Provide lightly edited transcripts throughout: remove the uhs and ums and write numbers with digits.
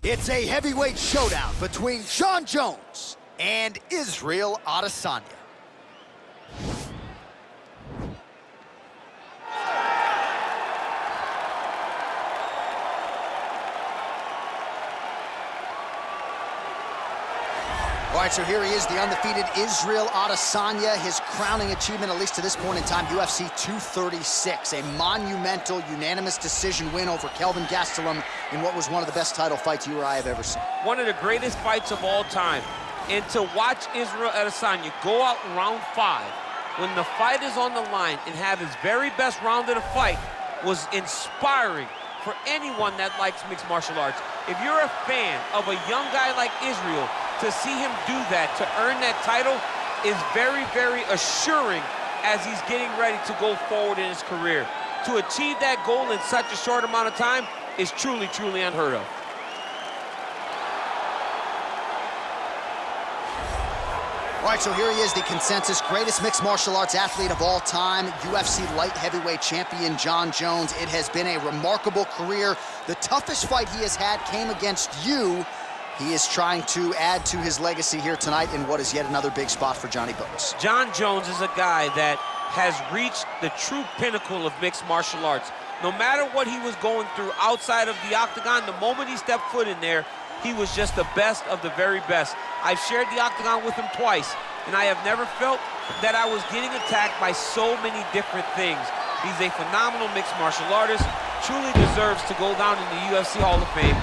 It's a heavyweight showdown between Jon Jones and Israel Adesanya. All right, so here he is, the undefeated Israel Adesanya. His crowning achievement, at least to this point in time, UFC 236. A monumental, unanimous decision win over Kelvin Gastelum in what was one of the best title fights you or I have ever seen. One of the greatest fights of all time. And to watch Israel Adesanya go out in round 5, when the fight is on the line and have his very best round of the fight, was inspiring for anyone that likes mixed martial arts. If you're a fan of a young guy like Israel, to see him do that, to earn that title, is very, very assuring as he's getting ready to go forward in his career. To achieve that goal in such a short amount of time is truly, truly unheard of. All right, so here he is, the consensus greatest mixed martial arts athlete of all time, UFC light heavyweight champion Jon Jones. It has been a remarkable career. The toughest fight he has had came against you. He is trying to add to his legacy here tonight in what is yet another big spot for Johnny Bones. Jon Jones is a guy that has reached the true pinnacle of mixed martial arts. No matter what he was going through outside of the octagon, the moment he stepped foot in there, he was just the best of the very best. I've shared the octagon with him twice, and I have never felt that I was getting attacked by so many different things. He's a phenomenal mixed martial artist, truly deserves to go down in the UFC Hall of Fame.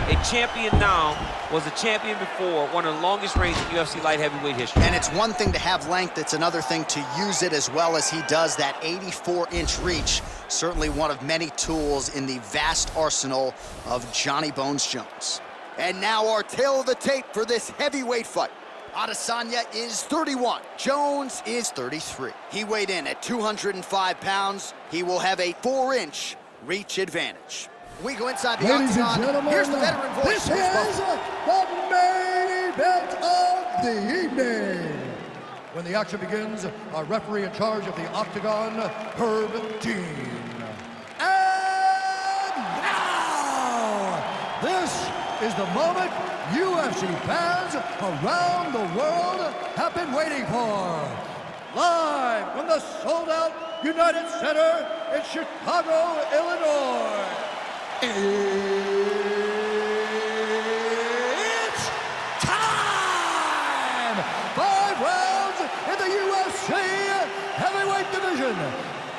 A champion now, was a champion before, one of the longest reigns in UFC light heavyweight history. And it's one thing to have length, it's another thing to use it as well as he does. That 84-inch reach, certainly one of many tools in the vast arsenal of Johnny Bones Jones. And now our tale of the tape for this heavyweight fight. Adesanya is 31, Jones is 33. He weighed in at 205 pounds. He will have a 4-inch reach advantage. We go inside the Ladies octagon. And gentlemen, here's the veteran voice. This is the main event of the evening. When the action begins, our referee in charge of the octagon, Herb Dean. And now, this is the moment UFC fans around the world have been waiting for. Live from the sold-out United Center in Chicago, Illinois. It's time! 5 rounds in the UFC heavyweight division.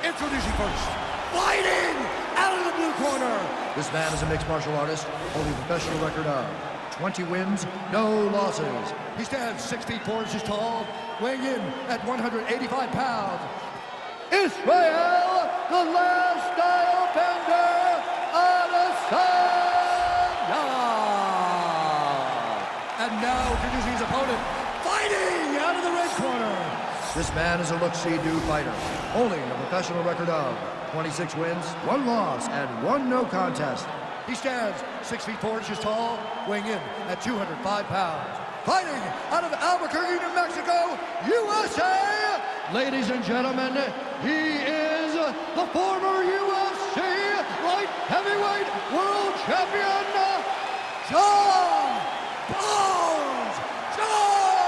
Introducing first, fighting out of the blue corner. This man is a mixed martial artist, holding a professional record of 20 wins, no losses. He stands 6 feet 4 inches tall, weighing in at 185 pounds. Israel, the last style bender, Adesanya! And now introducing his opponent, fighting out of the red corner. This man is a look-see-do fighter, holding a professional record of 26 wins, 1 loss, and 1 no contest. He stands 6 feet 4 inches tall, weighing in at 205 pounds. Fighting out of Albuquerque, New Mexico, USA! Ladies and gentlemen, he is the former UFC light heavyweight world champion, Jon Bones Jones!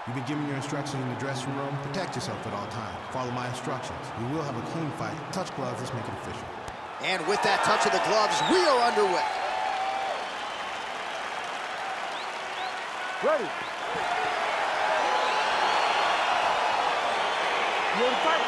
You've been given your instructions in the dressing room. Protect yourself at all times. Follow my instructions. We will have a clean fight. Touch gloves, let's make it official. And with that touch of the gloves, we are underway. Ready. You ready to fight?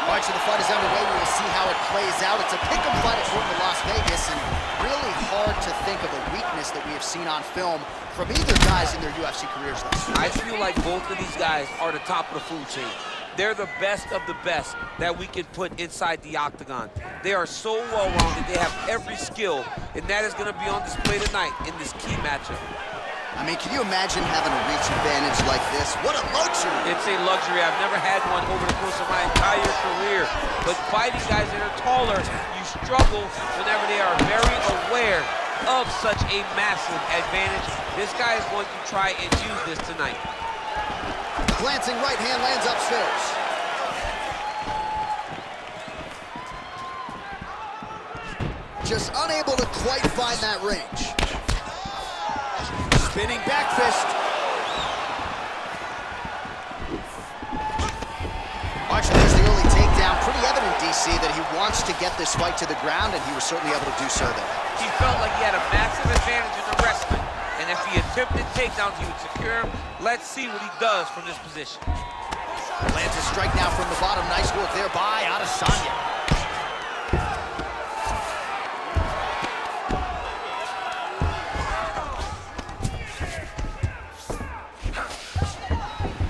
All right, so the fight is underway. We will see how it plays out. It's a pick-em fight according to Las Vegas, and really hard to think of a weakness that we have seen on film from either guys in their UFC careers thus far. I feel like both of these guys are the top of the food chain. They're the best of the best that we can put inside the octagon. They are so well-rounded. They have every skill, and that is going to be on display tonight in this key matchup. I mean, can you imagine having a reach advantage like this? What a luxury. It's a luxury. I've never had one over the course of my entire career. But fighting guys that are taller, you struggle whenever they are very aware of such a massive advantage. This guy is going to try and use this tonight. Glancing right hand lands upstairs. Just unable to quite find that range. Spinning back fist. Watch, there's the early takedown. Pretty evident, DC, that he wants to get this fight to the ground, and he was certainly able to do so there. He felt like he had a massive advantage in the wrestling, and if he attempted takedowns, he would secure him. Let's see what he does from this position. Lands a strike now from the bottom. Nice work there by Adesanya.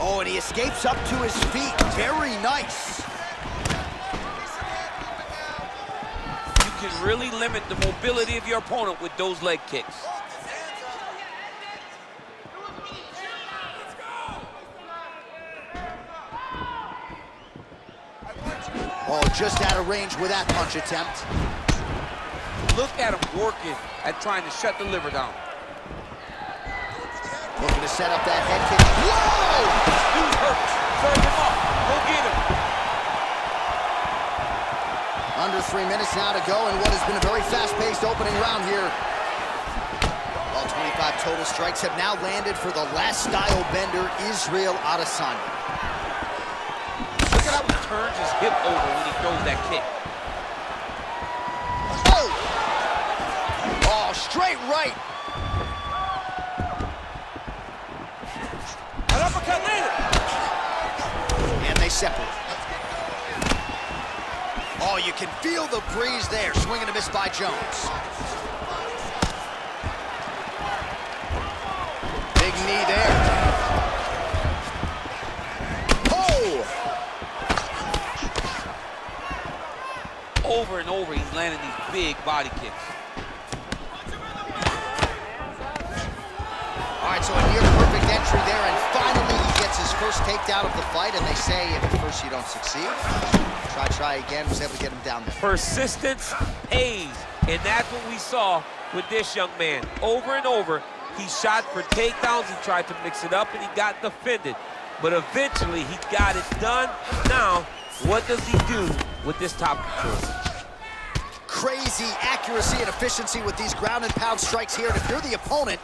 Oh, and he escapes up to his feet. Very nice. You can really limit the mobility of your opponent with those leg kicks. Oh, just out of range with that punch attempt. Look at him working at trying to shut the liver down. Looking to set up that head kick. Whoa! Dude hurt. Serve him up. Go get him. Under 3 minutes now to go in what has been a very fast-paced opening round here. All 25 total strikes have now landed for the last style bender, Israel Adesanya. Look at how he turns his hip over when he throws that kick. Oh! Oh, straight right. An uppercut later. And they separate. Oh, you can feel the breeze there. Swing and a miss by Jones. Big knee there. Oh! Over and over, he's landing these big body kicks. All right, so a near-perfect entry there, and finally he gets his first takedown of the fight, and they say if at first you don't succeed, try again. Was able to get him down there. Persistence pays, and that's what we saw with this young man. Over and over, he shot for takedowns, he tried to mix it up, and he got defended. But eventually, he got it done. Now, what does he do with this top control? Crazy accuracy and efficiency with these ground and pound strikes here. And if you're the opponent,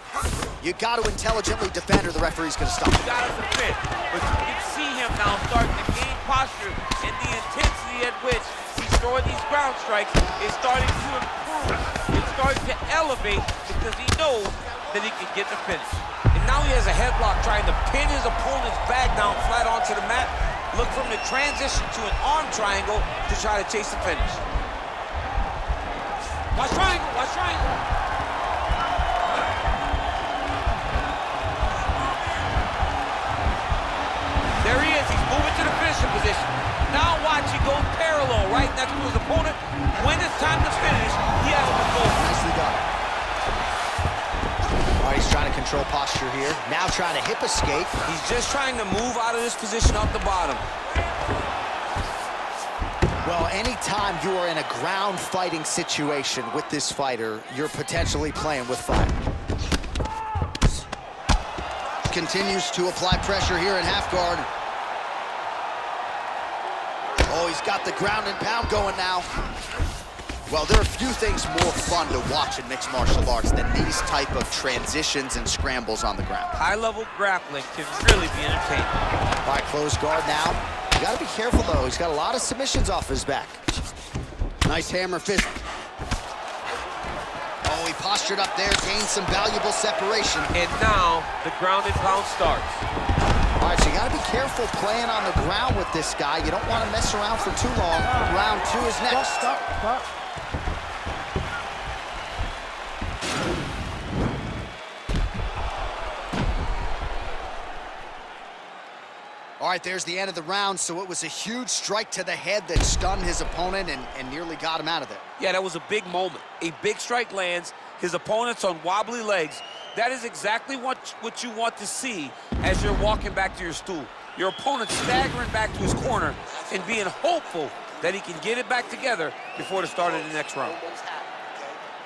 you got to intelligently defend or the referee's going to stop. You got to defend, but you can see him now starting to gain posture, and the intensity at which he's throwing these ground strikes is starting to improve. It's starting to elevate because he knows that he can get the finish. And now he has a headlock trying to pin his opponent's back down flat onto the mat. Look from the transition to an arm triangle to try to chase the finish. Watch triangle, watch triangle. There he is, he's moving to the finishing position. Now watch, he goes parallel right next to his opponent. When it's time to finish, he has to go. Nicely done. All right, he's trying to control posture here. Now trying to hip escape. He's just trying to move out of this position off the bottom. Well, anytime you are in a ground fighting situation with this fighter, you're potentially playing with fire. Continues to apply pressure here in half guard. Oh, he's got the ground and pound going now. Well, there are few things more fun to watch in mixed martial arts than these type of transitions and scrambles on the ground. High-level grappling can really be entertaining. All right, closed guard now. You gotta be careful, though. He's got a lot of submissions off his back. Nice hammer fist. Oh, he postured up there, gained some valuable separation. And now, the ground and pound starts. All right, so you gotta be careful playing on the ground with this guy. You don't want to mess around for too long. Round 2 is next. Stop. All right, there's the end of the round, so it was a huge strike to the head that stunned his opponent and nearly got him out of there. Yeah, that was a big moment. A big strike lands. His opponent's on wobbly legs, That is exactly what you want to see as you're walking back to your stool. Your opponent staggering back to his corner and being hopeful that he can get it back together before the start of the next round.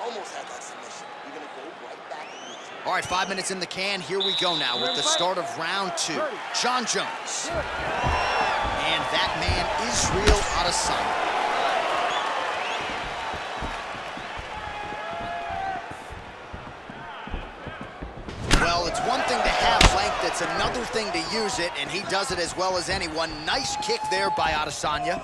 Almost had that submission. You're going to go right back and use it. All right, 5 minutes in the can. Here we go now with the start of round 2. Jon Jones. And that man, Israel Adesanya. Well, it's one thing to have length, it's another thing to use it, and he does it as well as anyone. Nice kick there by Adesanya.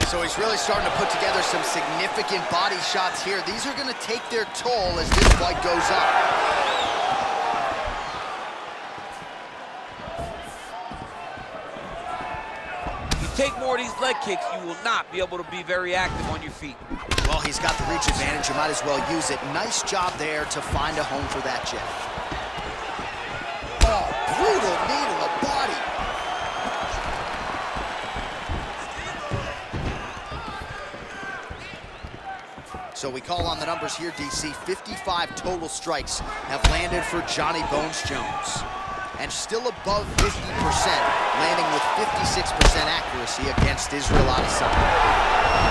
So he's really starting to put together some significant body shots here. These are going to take their toll as this fight goes up. You take more of these leg kicks, you will not be able to be very active on your feet. Well, he's got the reach advantage. You might as well use it. Nice job there to find a home for that jab. Oh, brutal knee to the body. So we call on the numbers here, DC. 55 total strikes have landed for Johnny Bones Jones. And still above 50%, landing with 56% accuracy against Israel Adesanya.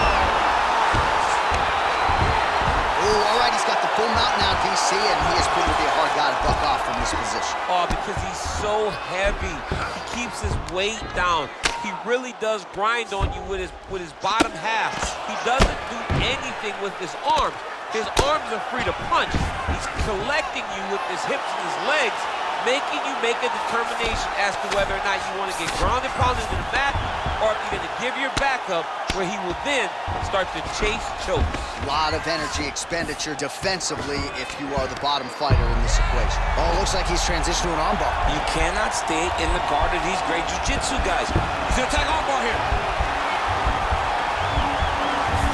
Oh, all right, he's got the full mount now, DC, and he is proving to be a hard guy to buck off from this position. Oh, because he's so heavy. He keeps his weight down. He really does grind on you with his bottom half. He doesn't do anything with his arms. His arms are free to punch. He's collecting you with his hips and his legs, making you make a determination as to whether or not you want to get ground and pounded in the mat, or if you're going to give your back up, where he will then start to chase chokes. A lot of energy expenditure defensively if you are the bottom fighter in this equation. Oh, it looks like he's transitioned to an armbar. You cannot stay in the guard of these great jiu-jitsu guys. He's going to attack armbar here.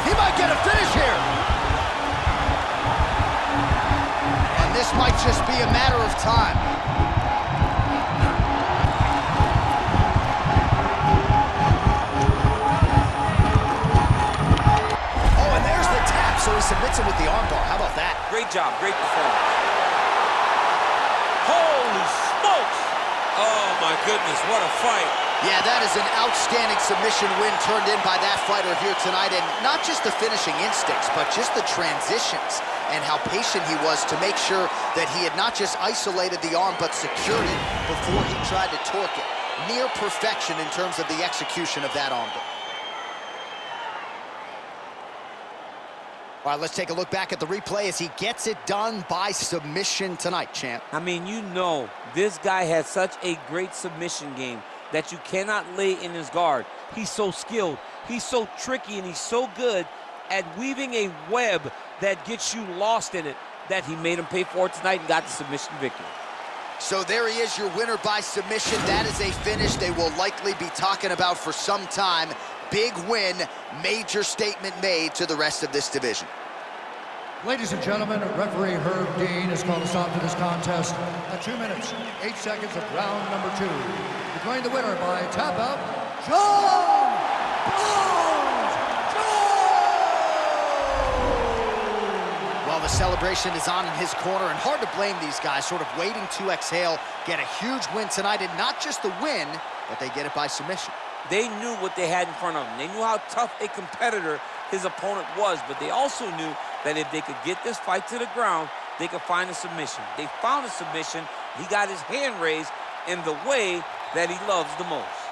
He might get a finish here. And this might just be a matter of time. So he submits him with the armbar. How about that? Great job, great performance. Holy smokes! Oh my goodness, what a fight. Yeah, that is an outstanding submission win turned in by that fighter here tonight. And not just the finishing instincts, but just the transitions and how patient he was to make sure that he had not just isolated the arm, but secured it before he tried to torque it. Near perfection in terms of the execution of that armbar. All right, let's take a look back at the replay as he gets it done by submission tonight, champ. I mean, you know, this guy has such a great submission game that you cannot lay in his guard. He's so skilled, he's so tricky, and he's so good at weaving a web that gets you lost in it that he made him pay for it tonight and got the submission victory. So there he is, your winner by submission. That is a finish they will likely be talking about for some time. Big win, major statement made to the rest of this division. Ladies and gentlemen, referee Herb Dean has called a stop to this contest at 2 minutes, 8 seconds of round number 2. Declaring the winner by tap out, Jon Bones Jones! Well, the celebration is on in his corner, and hard to blame these guys, sort of waiting to exhale, get a huge win tonight, and not just the win, but they get it by submission. They knew what they had in front of them. They knew how tough a competitor his opponent was, but they also knew that if they could get this fight to the ground, they could find a submission. They found a submission. He got his hand raised in the way that he loves the most.